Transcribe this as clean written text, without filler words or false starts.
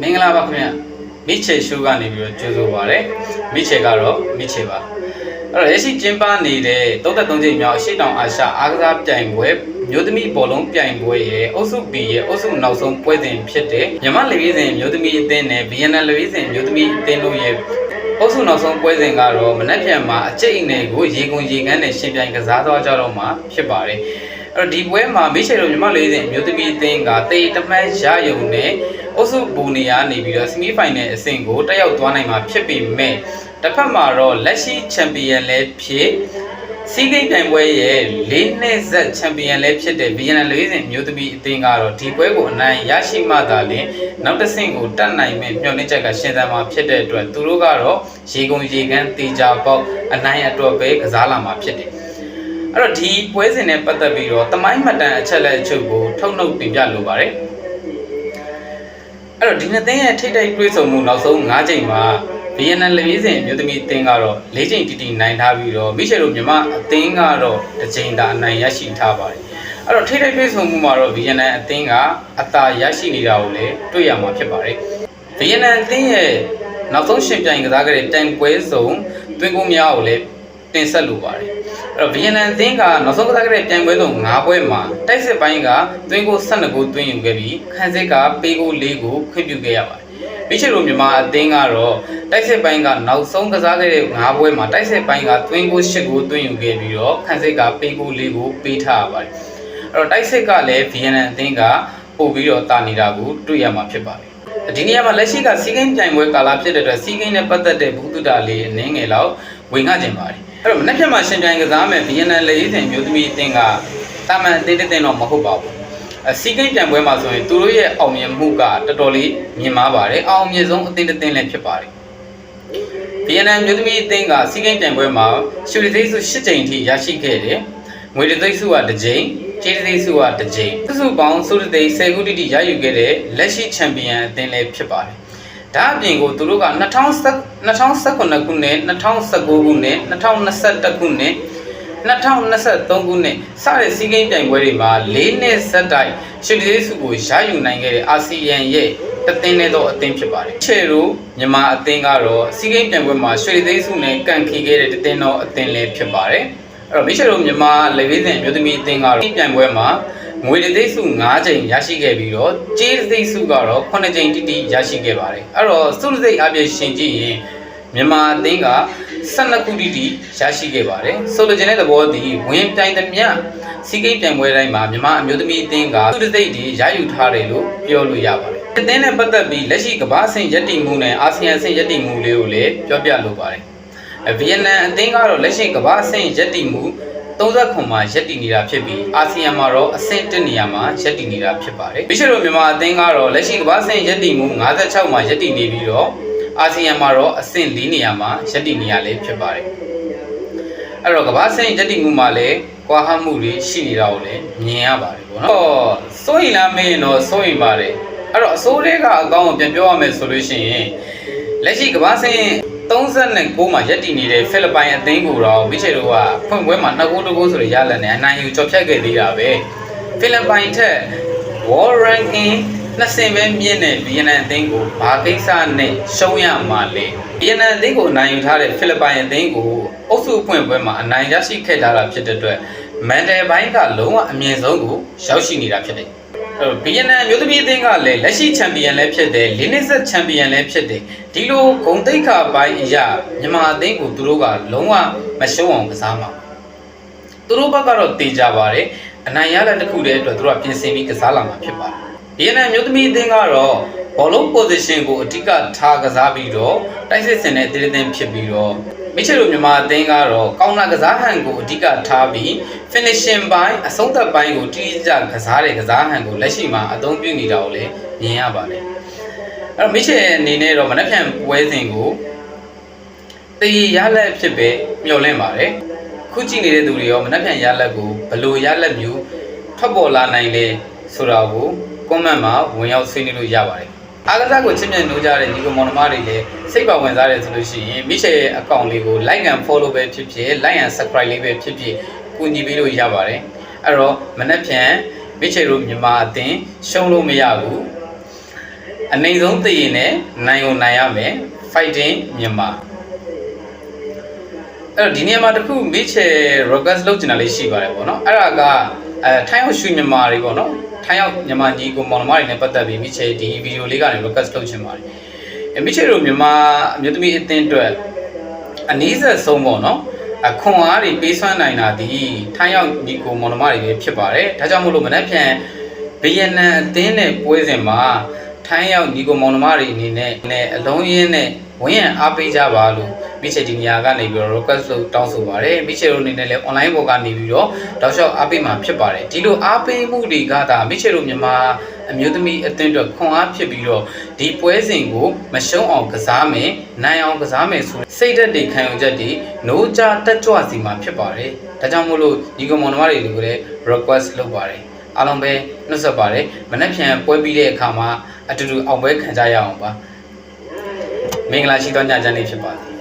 မင်္ဂလာပါခင်ဗျာမိချေရှိုးကနေပြီးတော့ကြိုဆိုပါရစေမိချေကတော့မိချေပါအဲ့တော့ရရှိကျင်းပနေတဲ့33ကြိမ်မြောက်အရှိတောင်အာရှအားကစားပြိုင်ပွဲမျိုးသမီးဘောလုံးပြိုင်ပွဲရဲ့အုပ်စု B ရဲ့အုပ်စုနောက်ဆုံးပွဲစဉ်ဖြစ်တဲ့မြန်မာလူကြီးစဉ်မျိုးသမီးအသင်းနဲ့ VNL လူကြီးစဉ်မျိုးသမီးအသင်းတို့ရဲ့အုပ်စုနောက်ဆုံးပွဲစဉ်ကတော့မနက်ဖြန်မှာအကျိတ်အနယ်ကိုရေကုန်ရေကန်းနဲ့ရှင်ပြိုင်ကစားသွားကြတော့မှာဖြစ်ပါတယ်အဲ့တော့ဒီပွဲမှာမိချေတို့မြန်မာလူကြီးစဉ်မျိုးသမီးအသင်းကတေတမန်ရယုံနဲ့အုပ်စုဘူနေရနေပြီးတော့ဆီမီဖိုင်နယ်အဆင့်ကိုတက်ရောက်သွားနိုင်မှာဖြစ်ပေမဲ့တစ်ဖက်မှာတော့လက်ရှိချန်ပီယံလည်းဖြစ်စီးကိန်းပြိုင်ပွဲရဲ့၄နှစ်ဆက်ချန်ပီယံလည်းဖြစ်တဲ့ VNL လူကြီးစဉ်မျိုးသမီးအသင်းကတော့ဒီပွဲကိုအနိုင်ရရှိမှသာလျှင်နောက်တစ်ဆင့်ကိုတက်နိုင်မဲ့မျှော်လင့်ချက်ကရှင်းသန်မှာဖြစ်တဲ့အတွက်သူတို့ကတော့ရေကုန်ရေကန်းတေချာပေါက်အနိုင်အတွက်ပဲကစားလာမှာဖြစ်တယ်အဲ့တော့ဒီပွဲစဉ်နဲ့ပတ်သက်ပြီးတော့တမိုင်းမှတ်တမ်းအချက်လက်အချုပ်ကိုထုတ်နှုတ်တင်ပြလိုပါတယ်အဲ့တော့ဒီနှစ်သင်းရဲ့ထိပ်တိုက်တွေးဆုံမှုနောက်ဆုံး9ချိန်မှာ VNL လူကြီးစဉ်မျိုးသမီးအသင်းကတော့4ချိန်တီတီနိုင်ထားပြီးတော့မိရှယ်တို့မြန်မာအသင်းကတော့တစ်ချိန်သာအနိုင်ရရှိထားပါတယ်အဲ့တော့ထိပ်တိုက်တွေးဆုံမှုမှာတော့ VNL အသင်းကအသာရရှိနေတာကိုလည်းတွေ့ရမှာဖြစ်ပါတယ် VNL အသင်းရဲ့နောက်ဆုံးရှင်ပြိုင်ကစားခဲ့တဲ့တိုင်ပွဲစုံတွင်းကုန်များကိုလည်းတင်ဆက်လိုပါတယ်အဲ့တော့ VNL အသင်းကနောက်ဆုံးကစားခဲ့တဲ့တိုင်ပွဲစုံ9ပွဲမှာတိုက်စစ်ပိုင်းကတွင်းကို12ကိုတွင်းယူခဲ့ပြီးခန်းစစ်ကပေးကို4ကိုခွင့်ပြုခဲ့ရပါတယ်မိချေလိုမြန်မာအသင်းကတော့တိုက်စစ်ပိုင်းကနောက်ဆုံးကစားခဲ့တဲ့9ပွဲမှာတိုက်စစ်ပိုင်းကတွင်းကို8ကိုတွင်းယူခဲ့ပြီးတော့ခန်းစစ်ကပေးကို4ကိုပေးထားရပါတယ်အဲ့တော့တိုက်စစ်ကလည်း VNL အသင်းကပို့ပြီးတော့တာနေတာကိုတွေ့ရမှာဖြစ်ပါတယ်ဒီနေရာမှာလက်ရှိကစီးကိန်းပြိုင်ပွဲကာလဖြစ်တဲ့အတွက်စီးကိန်းနဲ့ပတ်သက်တဲ့ဘုသူတာလေးအနည်းငယ်လောက်ဝင်ငှကျင်ပါတယ်အဲ့တော့မနေ့ကမှရှင်ပြိုင်ကစားမယ် VNL လေရေးစဉ်မျိုးသမီးအသင်းကတာမန်အသင်းတစ်တော့မဟုတ်ပါဘူးစီးကိန်းပြိုင်ပွဲမှာဆိုရင်သူတို့ရဲ့အောင်မြင်မှုကတော်တော်လေးမြင့်မားပါတယ်အောင်မြင်ဆုံးအသင်းတစ်သင်းလည်းဖြစ်ပါတယ် VNL မျိုးသမီးအသင်းကစီးကိန်းပြိုင်ပွဲမှာရွှေသိန်းစု8ချိန်ထိရရှိခဲ့တယ်ငွေသိန်းစုက1ချိန်ကျေးသိန်းစုက1ချိန်စုပေါင်းစုသိန်း10ခုတိတိရယူခဲ့တဲ့လက်ရှိချန်ပီယံအသင်းလည်းဖြစ်ပါတယ်ဒါအပြင်ကိုသူတို့က2019ခုနှစ်2019ခုနှစ်2021ခုနှစ်2023ခုနှစ်စတဲ့စီးကိန်းပြိုင်ပွဲတွေမှာ၄နှစ်ဆက်တိုက်ရွှေသိန်းစုကိုရယူနိုင်ခဲ့တဲ့အာဆီယံရဲ့တသင်းနဲ့တော့အသင်းဖြစ်ပါတယ်ချေတို့မြန်မာအသင်းကတော့စီးကိန်းပြိုင်ပွဲမှာရွှေသိန်းစုနဲ့ကန်ခီခဲ့တဲ့တသင်းတော့အသင်းလည်းဖြစ်ပါတယ်အဲ့တော့မိချေတို့မြန်မာလေဝိဇင်မျိုးသမီးအသင်းကတော့ပြိုင်ပွဲမှာငွေသိန်းစု9ချိန်ရရှိခဲ့ပြီးတော့ကြေးသိန်းစုကတော့9ချိန်တိတိရရှိခဲ့ပါတယ်အဲ့တော့စုသိန်းအပြည့်ရှင်ကြည့်ရင်မြန်မာအသင်းက12ခုတိတိရရှိခဲ့ပါတယ်ဆိုလိုချင်တဲ့သဘောတည်းဝင်ပြိုင်သမျှစီးကိန်းပြိုင်ပွဲတိုင်းမှာမြန်မာအမျိုးသမီးအသင်းကစုသိန်းတွေရယူထားတယ်လို့ပြောလို့ရပါတယ်အသင်းနဲ့ပတ်သက်ပြီးလက်ရှိကမ္ဘာအဆင့်ရည်တည်မှုနဲ့အာဆီယံအဆင့်ရည်တည်မှုလေးကိုလည်းပြောပြလိုပါတယ်VNL အသင်းကတော့လက်ရှိကမ္ဘာအဆင့်ရည်တည်မှု39မှာရက်တည်နေတာဖြစ်ပြီးအာဆီယံမှာတော့အဆင့်1နေရာမှာရက်တည်နေတာဖြစ်ပါတယ်မိရှယ်တို့မြန်မာအသင်းကတော့လက်ရှိကမ္ဘာအဆင့်ရက်တည်မှု56မှာရက်တည်နေပြီးတော့အာဆီယံမှာတော့အဆင့်4နေရာမှာရက်တည်နေရလေးဖြစ်ပါတယ်အဲ့တော့ကမ္ဘာအဆင့်ရက်တည်မှုမှာလည်းကွာဟမှုတွေရှိနေတာကိုလည်းမြင်ရပါတယ်ပေါ့နော်စိုးရိမ်လားမင်းတော့စိုးရိမ်ပါတယ်အဲ့တော့အစိုးရကအကောင်းကိုပြန်ပြောရမယ်ဆိုလို့ရှိရင်လက်ရှိကမ္ဘာအဆင့်39မှာရက်တည်နေတဲ့ဖိလစ်ပိုင်အသင်းကိုတော့မိချေတို့ကဖွင့်ပွဲမှာ2ဂိုး1ဂိုးဆိုရရလက်နဲ့အနိုင်ယူကျော်ဖြတ်ခဲ့သေးတာပဲဖိလစ်ပိုင်ထက် World Ranking 20ပဲမြင့်တဲ့ VNL အသင်းကိုဘာကိစ္စနဲ့ရှုံးရမှာလဲ VNL အသင်းကိုအနိုင်ယူထားတဲ့ဖိလစ်ပိုင်အသင်းကိုအုပ်စုဖွင့်ပွဲမှာအနိုင်ရရှိခဲ့တာဖြစ်တဲ့အတွက်မန်တယ်ဘိုင်းကလုံးဝအမြင့်ဆုံးကိုရောက်ရှိနေတာဖြစ်တယ်VNL မျိုးသမီးအသင်းကလည်းလက်ရှိချန်ပီယံလည်းဖြစ်တယ်၄နှစ်ဆက်ချန်ပီယံလည်းဖြစ်တယ်ဒီလိုဂုဏ်သိက္ခာပိုင်းအရာမြန်မာအသင်းကိုသူတို့ကလုံးဝမရှုံးအောင်ကစားမှာသူတို့ဘက်ကတော့တေချာပါတယ်အနိုင်ရတဲ့တစ်ခုတည်းအတွက်သူတို့ကပြင်ဆင်ပြီးကစားလာမှာဖြစ်ပါတယ်VNL မျိုးသမီးအသင်းကတော့ဘောလုံး position ကိုအဓိကထားကစားပြီးတော့တိုက်စစ်စင်တဲ့တေးတင်းဖြစ်ပြီးတော့မိချေတို့မြန်မာအသင်းကတော့ကောင်းတာကစားဟန်ကိုအဓိကထားပြီး finishing ပိုင်းအဆုံးသတ်ပိုင်းကိုတိတိကျကစားတဲ့ကစားဟန်ကိုလက်ရှိမှာအသုံးပြုနေတာကိုလည်းမြင်ရပါတယ်အဲ့တော့မိချေအနေနဲ့တော့မနက်ဖြန်ပွဲစဉ်ကိုတည်ရလက်ဖြစ်ပဲမျှော်လင့်ပါတယ်ခုကြည့်နေတဲ့သူတွေရောမနက်ဖြန်ရလက်ကိုဘယ်လိုရလက်မျိုးထွက်ပေါ်လာနိုင်လဲဆိုတာကို comment မှာဝင်ရောက်ဆွေးနွေးလို့ရပါတယ်အားကစားကိုချစ်မြတ်နိုးကြတဲ့ညီကောင်မောင်နှမတွေလည်းစိတ်ပါဝင်စားတယ်ဆိုလို့ရှိရင်မိချေရဲ့ account လေးကို like and follow ပဲဖြစ်ဖြစ် like and subscribe လေးပဲဖြစ်ဖြစ်ကူညီပေးလို့ရပါတယ်အဲ့တော့မနက်ဖြန်မိချေတို့မြန်မာအသင်းရှုံးလို့မရဘူး အနေဆုံးသိရင်လည်းနိုင်ကိုနိုင်ရမယ် fighting မြန်မာအဲ့တော့ဒီနေရာမှာတခုမေးချယ် request လုပ်ချင်တာလေးရှိပါတယ်ပေါ့နော်အဲ့ဒါကထိုင်းရောက်ရွှေမြန်မာတွေပေါ့နော်ထိုင်းရောက်မြန်မာညီကိုမောင်နှမတွေနဲ့ပတ်သက်ပြီးမေးချယ်ဒီဗီဒီယိုလေးကနေ request လုပ်ချင်ပါတယ်မေးချယ်တို့မြန်မာအမျိုးသမီးအသင်းအတွက်အနည်းဆက်ဆုံးပေါ့နော်ခွန်အားတွေပေးစွမ်းနိုင်တာဒီထိုင်းရောက်ညီကိုမောင်နှမတွေပဲဖြစ်ပါတယ်ဒါကြောင့်မို့လို့မနေ့ပြန်ဗီယက်နမ်အသင်းနဲ့ပွဲစဉ်မှာထိုင်းရောက်ညီကိုမောင်နှမတွေအနေနဲ့အလုံးရင်းနဲ့ဝင်းရံအားပေးကြပါလို့မိချေဒီနေရာကနေပြီးတော့ request လုပ်တောင်းဆိုပါတယ်မိချေတို့အနေနဲ့လည်း online ပေါ်ကနေပြီးတော့တောက်လျှောက်အားပေးမှာဖြစ်ပါတယ်ဒီလိုအားပေးမှုတွေကဒါမိချေတို့မြန်မာအမျိုးသမီးအသင်းအတွက်ခွန်အားဖြစ်ပြီးတော့ဒီပွဲစဉ်ကိုမရှုံးအောင်ကစားမယ်နိုင်အောင်ကစားမယ်ဆိုစိတ်ဓာတ်တွေခံယူချက်တွေနိုးကြတက်ကြွစီမှာဖြစ်ပါတယ်ဒါကြောင့်မို့လို့ညီကောင်မောင်နှမတွေကိုလည်း request လုပ်ပါတယ်အားလုံးပဲနှုတ်ဆက်ပါတယ်မနေ့ပြန်ပွဲပြီးတဲ့အခါမှာအတူတူအောင်ပွဲခံကြရအောင်ပါမင်္ဂလာရှိသောညချမ်းလေးဖြစ်ပါစေ